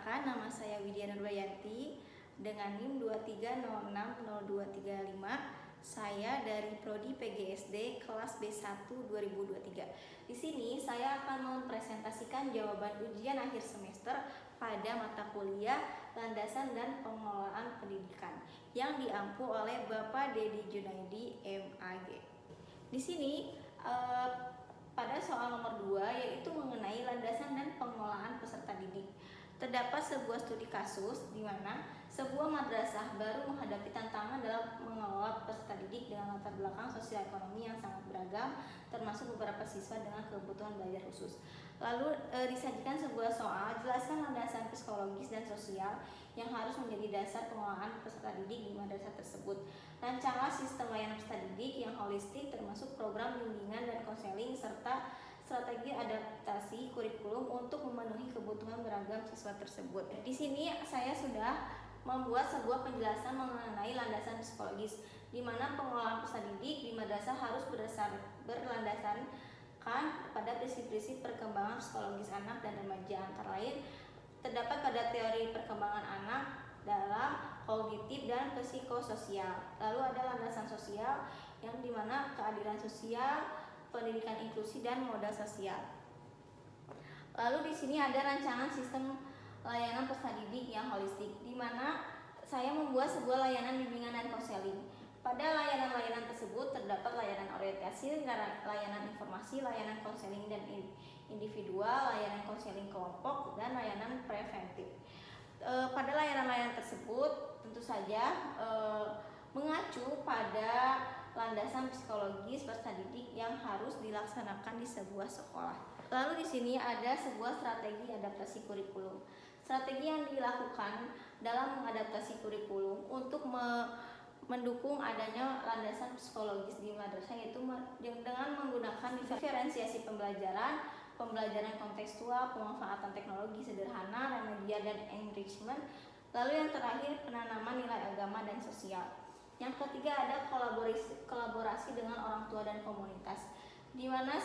Perkenalkan, nama saya Widya Nurbayanti dengan NIM 23060235. Saya dari Prodi PGSD kelas B1 2023. Di sini saya akan mempresentasikan jawaban ujian akhir semester pada mata kuliah Landasan dan Pengelolaan Pendidikan yang diampu oleh Bapak Dedi Junaidi, MAG. Di sini pada soal nomor 2 yaitu mengenai landasan dan pengelolaan peserta didik. Terdapat sebuah studi kasus di mana sebuah madrasah baru menghadapi tantangan dalam mengelola peserta didik dengan latar belakang sosial ekonomi yang sangat beragam, termasuk beberapa siswa dengan kebutuhan belajar khusus. Lalu disajikan sebuah soal, jelaskan landasan psikologis dan sosial yang harus menjadi dasar pengelolaan peserta didik di madrasah tersebut. Rancanglah sistem layanan peserta didik yang holistik, termasuk program bimbingan dan konseling serta strategi adaptasi kurikulum untuk memenuhi kebutuhan beragam siswa tersebut. Di sini saya sudah membuat sebuah penjelasan mengenai landasan psikologis, di mana pengelolaan peserta didik di madrasah harus berlandaskan pada prinsip-prinsip perkembangan psikologis anak dan remaja. Antara lain terdapat pada teori perkembangan anak dalam kognitif dan psikososial. Lalu ada landasan sosial yang dimana keadilan sosial, pendidikan inklusi, dan modal sosial. Lalu di sini ada rancangan sistem layanan peserta didik yang holistik, di mana saya membuat sebuah layanan bimbingan dan konseling. Pada layanan-layanan tersebut terdapat layanan orientasi, layanan informasi, layanan konseling dan individual, layanan konseling kelompok, dan layanan preventif. Pada layanan-layanan tersebut tentu saja mengacu pada landasan psikologis peserta didik yang harus dilaksanakan di sebuah sekolah. Lalu di sini ada sebuah strategi adaptasi kurikulum. Strategi yang dilakukan dalam mengadaptasi kurikulum untuk mendukung adanya landasan psikologis di madrasah yaitu dengan menggunakan diferensiasi pembelajaran, pembelajaran kontekstual, pemanfaatan teknologi sederhana, remedial dan enrichment. Lalu yang terakhir penanaman nilai agama dan sosial. Yang ketiga ada kolaborasi dengan orang tua dan komunitas, di mana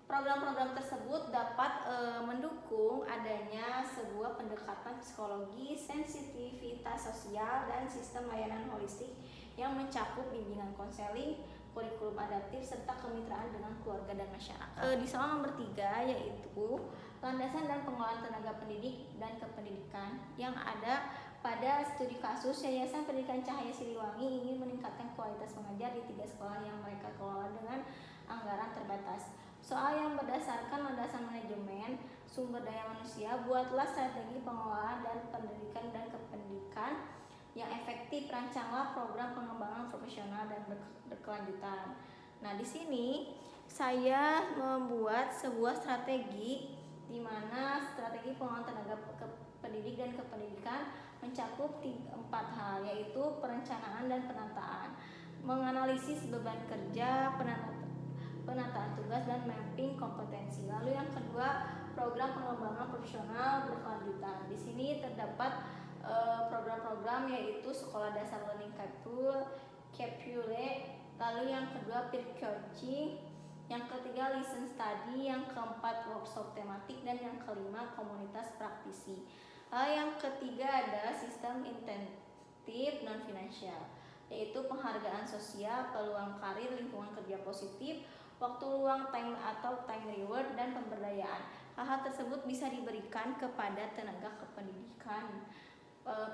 program-program tersebut dapat mendukung adanya sebuah pendekatan psikologi, sensitivitas sosial, dan sistem layanan holistik yang mencakup bimbingan konseling, kurikulum adaptif, serta kemitraan dengan keluarga dan masyarakat. Di soal nomor 3 yaitu landasan dan pengelolaan tenaga pendidik dan kependidikan yang ada pada studi kasus Yayasan Pendidikan Cahaya Siliwangi ingin meningkatkan kualitas mengajar di 3 sekolah yang mereka kelola dengan anggaran terbatas. Soal yang berdasarkan landasan manajemen sumber daya manusia, buatlah strategi pengelolaan dan pendidikan dan kependidikan yang efektif, rancanglah program pengembangan profesional dan berkelanjutan. Nah, di sini saya membuat sebuah strategi di mana strategi pengelolaan tenaga pendidik dan kependidikan mencakup 4 hal, yaitu perencanaan dan penataan, menganalisis beban kerja, penataan tugas, dan mapping kompetensi. Lalu yang kedua, program pengembangan profesional berkelanjutan. Di sini terdapat program-program yaitu Sekolah Dasar Learning Capsule, lalu yang kedua peer coaching, yang ketiga listen study, yang keempat workshop tematik, dan yang kelima komunitas praktisi. Yang ketiga ada sistem insentif non finansial, yaitu penghargaan sosial, peluang karir, lingkungan kerja positif, waktu luang time atau time reward, dan pemberdayaan. Hal-hal tersebut bisa diberikan kepada tenaga kependidikan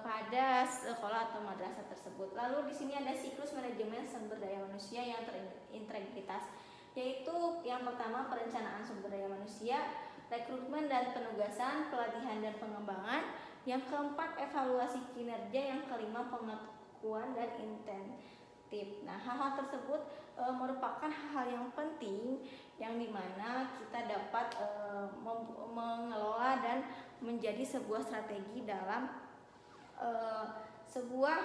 pada sekolah atau madrasah tersebut. Lalu di sini ada siklus manajemen sumber daya manusia yang terintegritas, yaitu yang pertama perencanaan sumber daya manusia, rekrutmen dan penugasan, pelatihan dan pengembangan, yang keempat evaluasi kinerja, yang kelima pengakuan dan insentif. Nah, hal-hal tersebut merupakan hal yang penting yang dimana kita dapat mengelola dan menjadi sebuah strategi dalam sebuah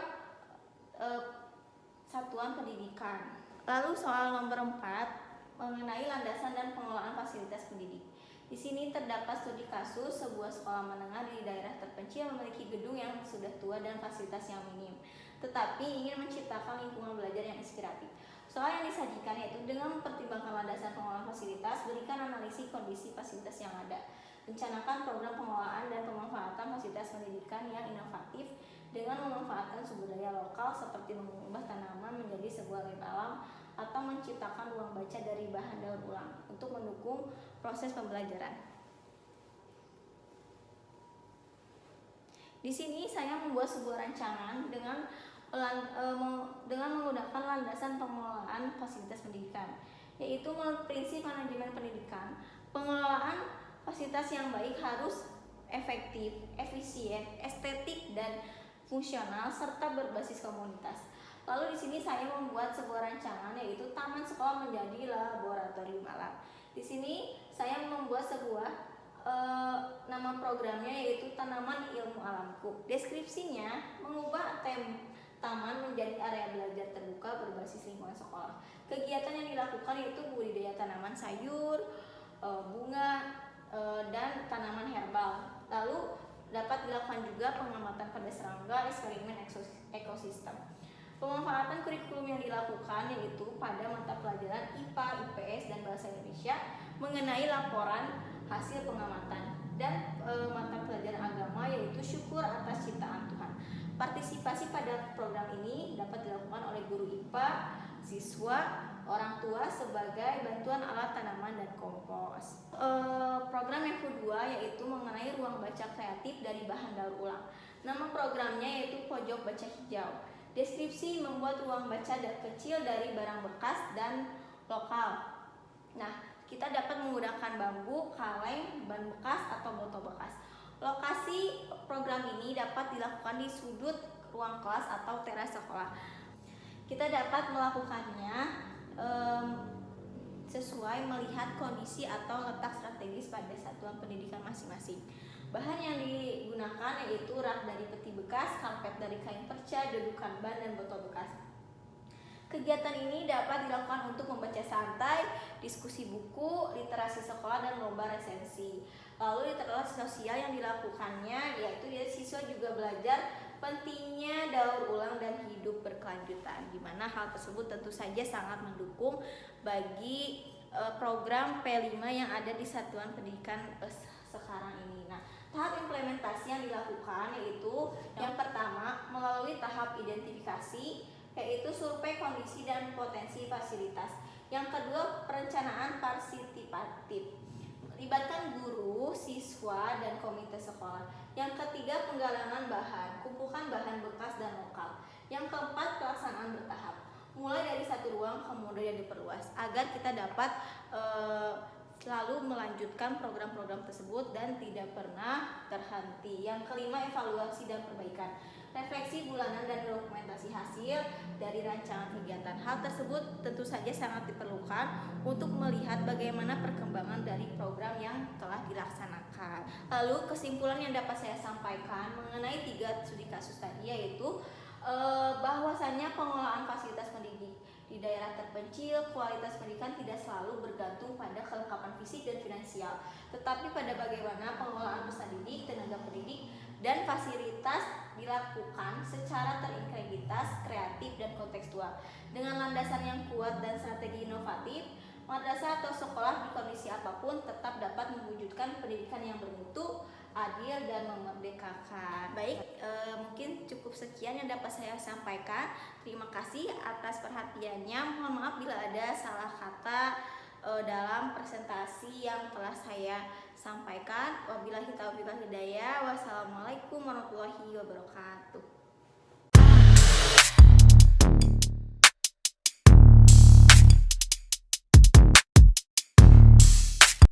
satuan pendidikan. Lalu soal nomor 4 mengenai landasan dan pengelolaan fasilitas pendidik. Di sini terdapat studi kasus sebuah sekolah menengah di daerah terpencil memiliki gedung yang sudah tua dan fasilitas yang minim, tetapi ingin menciptakan lingkungan belajar yang inspiratif. Soal yang disajikan yaitu dengan mempertimbangkan landasan pengelolaan fasilitas, berikan analisis kondisi fasilitas yang ada. Rencanakan program pengelolaan dan pemanfaatan fasilitas pendidikan yang inovatif dengan memanfaatkan sumber daya lokal seperti mengubah tanaman menjadi sebuah lem alam atau menciptakan ruang baca dari bahan daur ulang untuk mendukung proses pembelajaran. Di sini saya membuat sebuah rancangan dengan menggunakan landasan pengelolaan fasilitas pendidikan, yaitu prinsip manajemen pendidikan. Pengelolaan fasilitas yang baik harus efektif, efisien, estetik, dan fungsional serta berbasis komunitas. Lalu di sini saya membuat sebuah rancangan, yaitu taman sekolah menjadi laboratorium alam. Di sini saya membuat sebuah nama programnya yaitu Tanaman Ilmu Alamku. Deskripsinya mengubah taman menjadi area belajar terbuka berbasis lingkungan sekolah. Kegiatan yang dilakukan yaitu budidaya tanaman sayur, bunga, dan tanaman herbal. Lalu dapat dilakukan juga pengamatan pada serangga, eksperimen ekosistem. Pemanfaatan kurikulum yang dilakukan yaitu pada mata pelajaran IPA, IPS, dan Bahasa Indonesia mengenai laporan hasil pengamatan, dan mata pelajaran agama yaitu syukur atas ciptaan Tuhan. Partisipasi pada program ini dapat dilakukan oleh guru IPA, siswa, orang tua sebagai bantuan alat tanaman dan kompos. Program yang kedua yaitu mengenai ruang baca kreatif dari bahan daur ulang. Nama programnya yaitu Pojok Baca Hijau. Deskripsi membuat ruang baca kecil dari barang bekas dan lokal. Nah, kita dapat menggunakan bambu, kaleng, ban bekas, atau botol bekas. Lokasi program ini dapat dilakukan di sudut ruang kelas atau teras sekolah. Kita dapat melakukannya sesuai melihat kondisi atau letak strategis pada satuan pendidikan masing-masing. Bahan yang digunakan yaitu rak dari peti bekas, karpet dari kain perca, dudukan ban, dan botol bekas. Kegiatan ini dapat dilakukan untuk membaca santai, diskusi buku, literasi sekolah, dan lomba resensi. Lalu literasi sosial yang dilakukannya yaitu siswa juga belajar pentingnya daur ulang dan hidup berkelanjutan, di mana hal tersebut tentu saja sangat mendukung bagi program P5 yang ada di satuan pendidikan sekarang ini. Nah, tahap implementasi yang dilakukan yaitu yang pertama melalui tahap identifikasi, yaitu survei kondisi dan potensi fasilitas. Yang kedua, perencanaan partisipatif, melibatkan guru, siswa, dan komite sekolah. Yang ketiga, penggalangan bahan, kumpulkan bahan bekas dan lokal. Yang keempat, pelaksanaan bertahap, mulai dari satu ruang kemudian diperluas, agar kita dapat selalu melanjutkan program-program tersebut dan tidak pernah terhenti. Yang kelima, evaluasi dan perbaikan, refleksi bulanan dan dokumentasi hasil dari rancangan kegiatan. Hal tersebut tentu saja sangat diperlukan untuk melihat bagaimana perkembangan dari program yang telah dilaksanakan. Lalu kesimpulan yang dapat saya sampaikan mengenai 3 studi kasus tadi yaitu bahwasannya pengelolaan fasilitas pendidik di daerah terpencil, kualitas pendidikan tidak selalu bergantung pada kelengkapan fisik dan finansial, tetapi pada bagaimana pengelolaan peserta didik, tenaga pendidik, dan fasilitas dilakukan secara terintegritas, kreatif, dan kontekstual. Dengan landasan yang kuat dan strategi inovatif, madrasah atau sekolah di kondisi apapun tetap dapat mewujudkan pendidikan yang bermutu, adil, dan memerdekakan. Baik, mungkin cukup sekian yang dapat saya sampaikan. Terima kasih atas perhatiannya. Mohon maaf bila ada salah kata dalam presentasi yang telah saya sampaikan. Wabillahi taufiq wal hidayah. Wassalamualaikum warahmatullahi wabarakatuh.